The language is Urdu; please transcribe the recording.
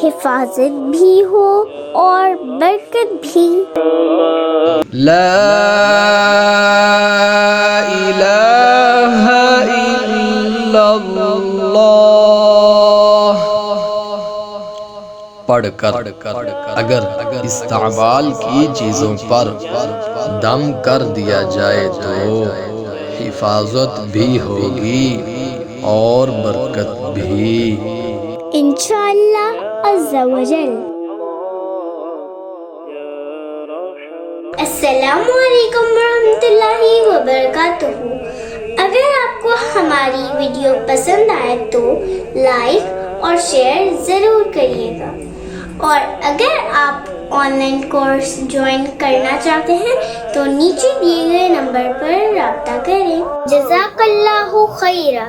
حفاظت بھی ہو اور برکت بھی۔ لا الہ الا اللہ پڑھ کر اگر استعمال کی چیزوں پر دم کر دیا جائے تو حفاظت بھی ہوگی اور برکت بھی انشاءاللہ عز و جل۔ السلام علیکم ورحمۃ اللہ وبرکاتہ۔ اگر آپ کو ہماری ویڈیو پسند آئے تو لائک اور شیئر ضرور کریے گا، اور اگر آپ آن لائن کورس جوائن کرنا چاہتے ہیں تو نیچے دیے گئے نمبر پر رابطہ کریں۔ جزاک اللہ خیرہ۔